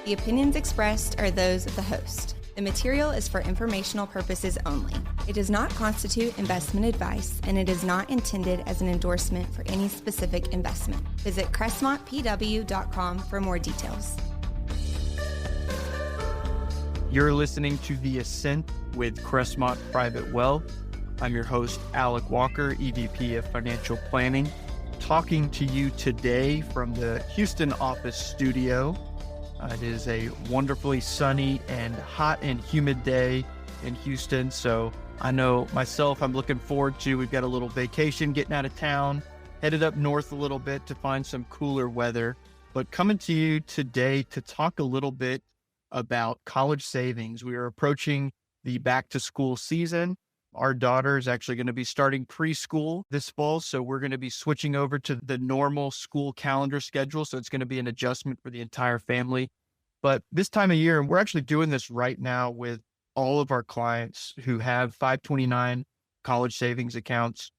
The opinions expressed are those of the host. The material is for informational purposes only. It does not constitute investment advice, and it is not intended as an endorsement for any specific investment. Visit crestmontpw.com for more details. You're listening to the Ascent with Crestmont Private Wealth. I'm your host, Alec Walker, EVP of Financial Planning, talking to you today from the Houston office studio. It is a wonderfully sunny and hot and humid day in Houston. So I know myself, I'm looking forward to, we've got a little vacation getting out of town, headed up north a little bit to find some cooler weather, but coming to you today to talk a little bit about college savings. We are approaching the back to school season. Our daughter is actually going to be starting preschool this fall. So we're going to be switching over to the normal school calendar schedule. So it's going to be an adjustment for the entire family. But this time of year, and we're actually doing this right now with all of our clients who have 529 college savings accounts,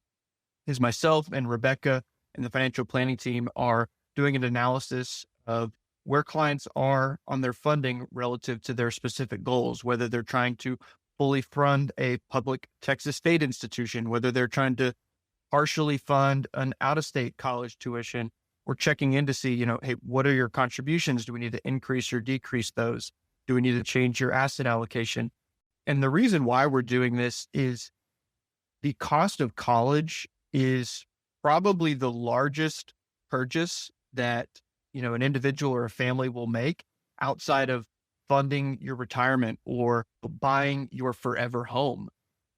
is myself and Rebecca and the financial planning team are doing an analysis of where clients are on their funding relative to their specific goals, whether they're trying to fully fund a public Texas state institution, whether they're trying to partially fund an out-of-state college tuition. We're checking in to see, hey, what are your contributions? Do we need to increase or decrease those? Do we need to change your asset allocation? And the reason why we're doing this is the cost of college is probably the largest purchase that, an individual or a family will make outside of funding your retirement or buying your forever home.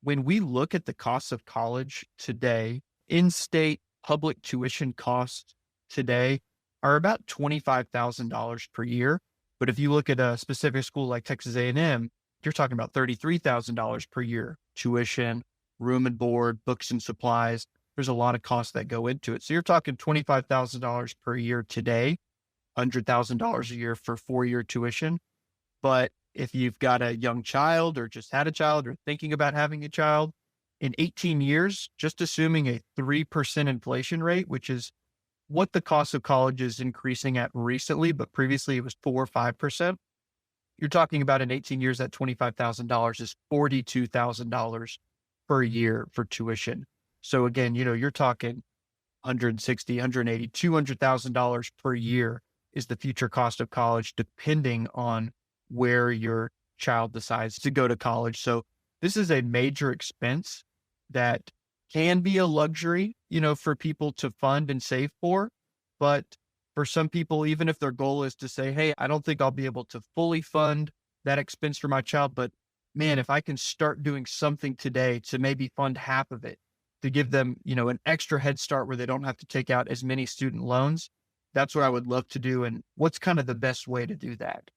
When we look at the cost of college today, in-state public tuition costs today are about $25,000 per year. But if you look at a specific school like Texas A&M, you're talking about $33,000 per year, tuition, room and board, books and supplies. There's a lot of costs that go into it. So you're talking $25,000 per year today, $100,000 a year for 4-year tuition. But if you've got a young child or just had a child or thinking about having a child, in 18 years, just assuming a 3% inflation rate, which is what the cost of college is increasing at recently, but previously it was 4 or 5%. You're talking about in 18 years, that $25,000 is $42,000 per year for tuition. So again, you're talking $160,000, $180,000, $200,000 per year is the future cost of college, depending on where your child decides to go to college. So this is a major expense that can be a luxury, for people to fund and save for. But for some people, even if their goal is to say, hey, I don't think I'll be able to fully fund that expense for my child, but man, if I can start doing something today to maybe fund half of it, to give them, an extra head start where they don't have to take out as many student loans, that's what I would love to do. And what's kind of the best way to do that?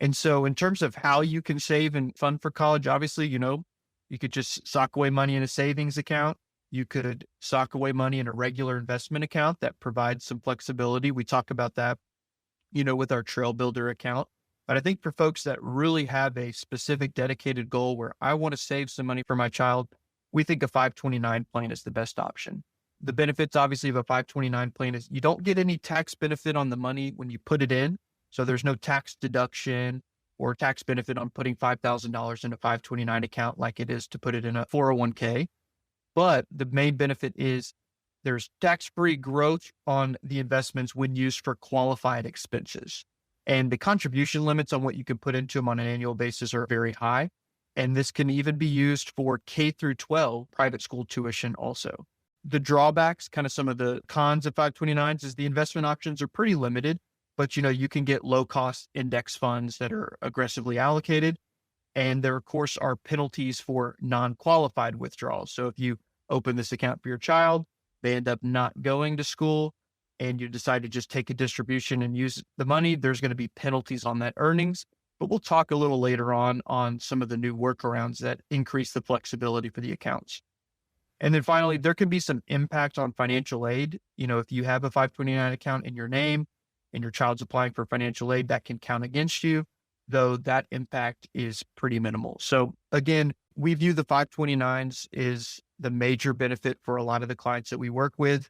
And so in terms of how you can save and fund for college, obviously, you could just sock away money in a savings account. You could sock away money in a regular investment account that provides some flexibility. We talk about that, with our Trail Builder account. But I think for folks that really have a specific dedicated goal where I want to save some money for my child, we think a 529 plan is the best option. The benefits, obviously, of a 529 plan is you don't get any tax benefit on the money when you put it in. So there's no tax deduction or tax benefit on putting $5,000 in a 529 account like it is to put it in a 401k. But the main benefit is there's tax-free growth on the investments when used for qualified expenses. And the contribution limits on what you can put into them on an annual basis are very high. And this can even be used for K through 12 private school tuition also. The drawbacks, kind of some of the cons of 529s, is the investment options are pretty limited. But, you can get low-cost index funds that are aggressively allocated. And there, of course, are penalties for non-qualified withdrawals. So if you open this account for your child, they end up not going to school, and you decide to just take a distribution and use the money, there's going to be penalties on that earnings. But we'll talk a little later on some of the new workarounds that increase the flexibility for the accounts. And then finally, there can be some impact on financial aid. If you have a 529 account in your name, and your child's applying for financial aid, that can count against you, though that impact is pretty minimal. So again, we view the 529s is the major benefit for a lot of the clients that we work with.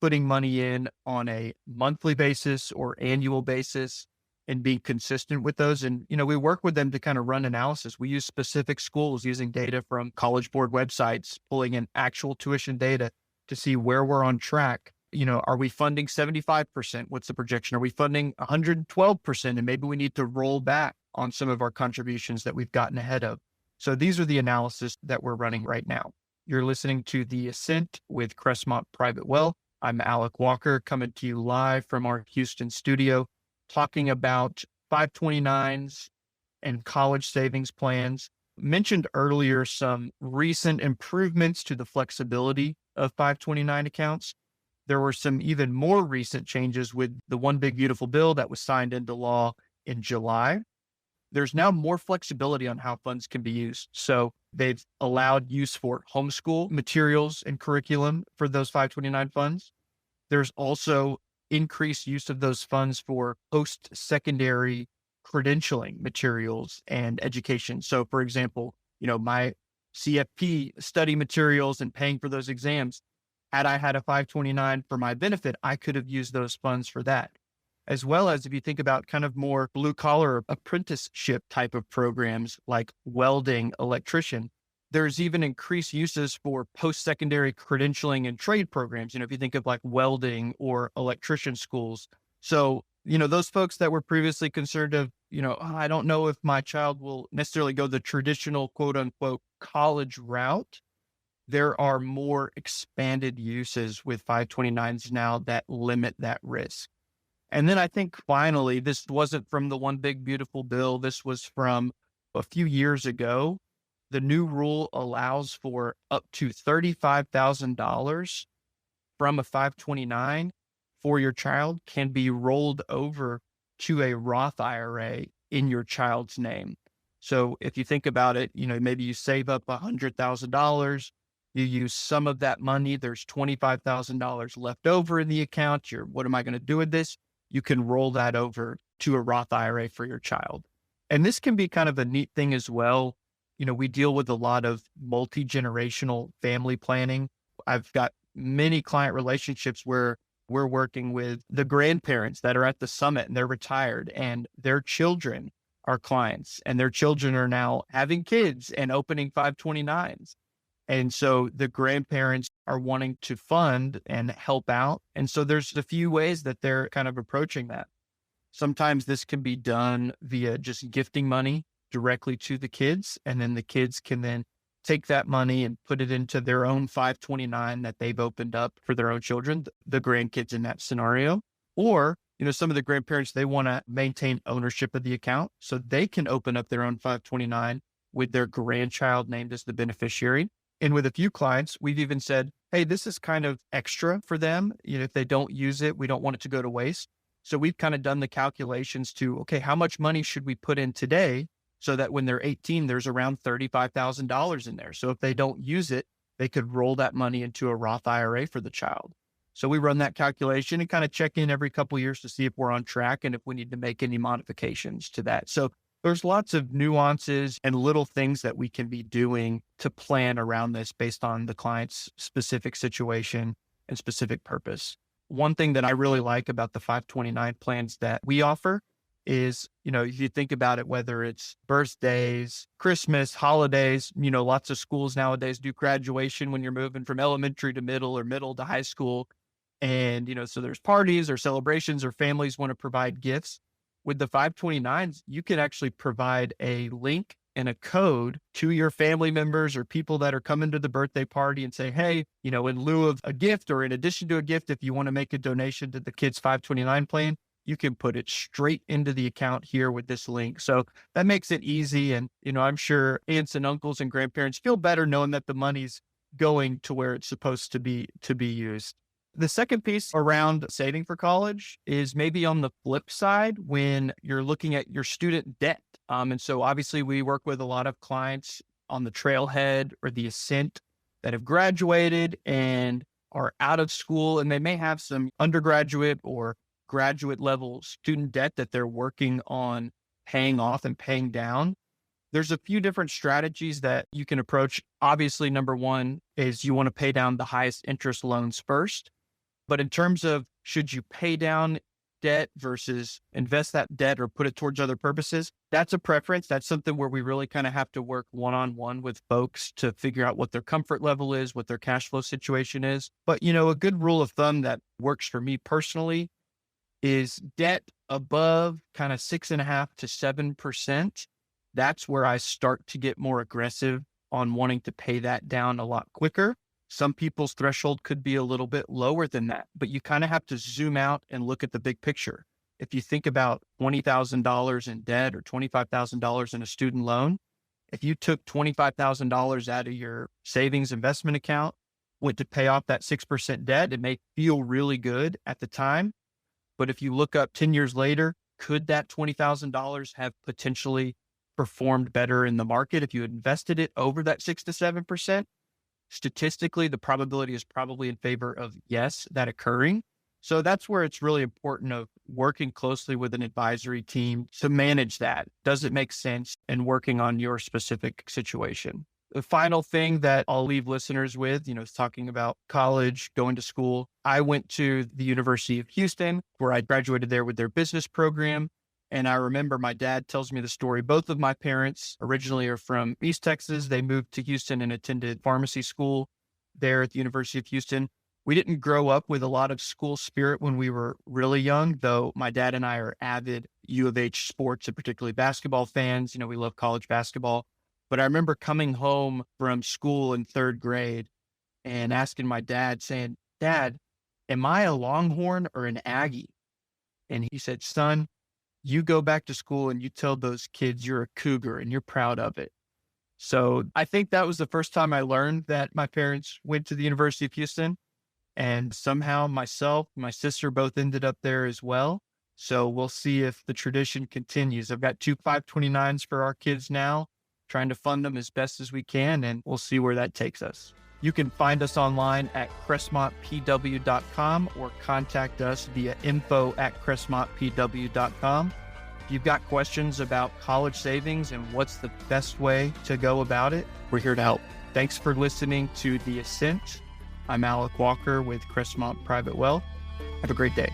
Putting money in on a monthly basis or annual basis and being consistent with those. And, we work with them to kind of run analysis. We use specific schools using data from College Board websites, pulling in actual tuition data to see where we're on track. Are we funding 75%? What's the projection? Are we funding 112%? And maybe we need to roll back on some of our contributions that we've gotten ahead of. So these are the analysis that we're running right now. You're listening to the Ascent with Crestmont Private Wealth. I'm Alec Walker, coming to you live from our Houston studio, talking about 529s and college savings plans. Mentioned earlier some recent improvements to the flexibility of 529 accounts. There were some even more recent changes with the One Big Beautiful Bill that was signed into law in July. There's now more flexibility on how funds can be used. So they've allowed use for homeschool materials and curriculum for those 529 funds. There's also increased use of those funds for post-secondary credentialing materials and education. So for example, my CFP study materials and paying for those exams, had I had a 529 for my benefit, I could have used those funds for that. As well as if you think about kind of more blue collar apprenticeship type of programs like welding, electrician, there's even increased uses for post-secondary credentialing and trade programs. If you think of like welding or electrician schools. So, those folks that were previously concerned of, I don't know if my child will necessarily go the traditional quote unquote college route. There are more expanded uses with 529s now that limit that risk. And then I think finally, this wasn't from the One Big Beautiful Bill. This was from a few years ago. The new rule allows for up to $35,000 from a 529 for your child can be rolled over to a Roth IRA in your child's name. So if you think about it, maybe you save up $100,000. You use some of that money. There's $25,000 left over in the account. What am I going to do with this? You can roll that over to a Roth IRA for your child. And this can be kind of a neat thing as well. We deal with a lot of multi-generational family planning. I've got many client relationships where we're working with the grandparents that are at the summit and they're retired and their children are clients and their children are now having kids and opening 529s. And so the grandparents are wanting to fund and help out. And so there's a few ways that they're kind of approaching that. Sometimes this can be done via just gifting money directly to the kids. And then the kids can then take that money and put it into their own 529 that they've opened up for their own children, the grandkids in that scenario. Or, some of the grandparents, they want to maintain ownership of the account so they can open up their own 529 with their grandchild named as the beneficiary. And with a few clients, we've even said, hey, this is kind of extra for them. If they don't use it, we don't want it to go to waste. So we've kind of done the calculations to, okay, how much money should we put in today so that when they're 18, there's around $35,000 in there. So if they don't use it, they could roll that money into a Roth IRA for the child. So we run that calculation and kind of check in every couple of years to see if we're on track and if we need to make any modifications to that. So there's lots of nuances and little things that we can be doing to plan around this based on the client's specific situation and specific purpose. One thing that I really like about the 529 plans that we offer is, if you think about it, whether it's birthdays, Christmas, holidays, lots of schools nowadays do graduation when you're moving from elementary to middle or middle to high school. And, so there's parties or celebrations or families want to provide gifts. With the 529s, you can actually provide a link and a code to your family members or people that are coming to the birthday party and say, hey, in lieu of a gift or in addition to a gift, if you want to make a donation to the kids' 529 plan, you can put it straight into the account here with this link. So that makes it easy. And, I'm sure aunts and uncles and grandparents feel better knowing that the money's going to where it's supposed to be used. The second piece around saving for college is maybe on the flip side when you're looking at your student debt. And so obviously we work with a lot of clients on the Trailhead or the Ascent that have graduated and are out of school, and they may have some undergraduate or graduate level student debt that they're working on paying off and paying down. There's a few different strategies that you can approach. Obviously, number one is you want to pay down the highest interest loans first. But in terms of should you pay down debt versus invest that debt or put it towards other purposes, that's a preference. That's something where we really kind of have to work one-on-one with folks to figure out what their comfort level is, what their cash flow situation is. But, a good rule of thumb that works for me personally is debt above kind of 6.5% to 7%. That's where I start to get more aggressive on wanting to pay that down a lot quicker. Some people's threshold could be a little bit lower than that, but you kind of have to zoom out and look at the big picture. If you think about $20,000 in debt or $25,000 in a student loan, if you took $25,000 out of your savings investment account, went to pay off that 6% debt, it may feel really good at the time. But if you look up 10 years later, could that $20,000 have potentially performed better in the market if you had invested it over that 6 to 7%? Statistically, the probability is probably in favor of yes, that occurring. So that's where it's really important of working closely with an advisory team to manage that. Does it make sense? And working on your specific situation. The final thing that I'll leave listeners with, is talking about college, going to school. I went to the University of Houston, where I graduated there with their business program. And I remember my dad tells me the story. Both of my parents originally are from East Texas. They moved to Houston and attended pharmacy school there at the University of Houston. We didn't grow up with a lot of school spirit when we were really young, though my dad and I are avid U of H sports and particularly basketball fans. We love college basketball. But I remember coming home from school in third grade and asking my dad, saying, "Dad, am I a Longhorn or an Aggie?" And he said, "Son, you go back to school and you tell those kids you're a Cougar and you're proud of it." So I think that was the first time I learned that my parents went to the University of Houston, and somehow myself, my sister both ended up there as well. So we'll see if the tradition continues. I've got 2 529s for our kids now, trying to fund them as best as we can, and we'll see where that takes us. You can find us online at crestmontpw.com or contact us via info@crestmontpw.com. If you've got questions about college savings and what's the best way to go about it, we're here to help. Thanks for listening to The Ascent. I'm Alec Walker with Crestmont Private Wealth. Have a great day.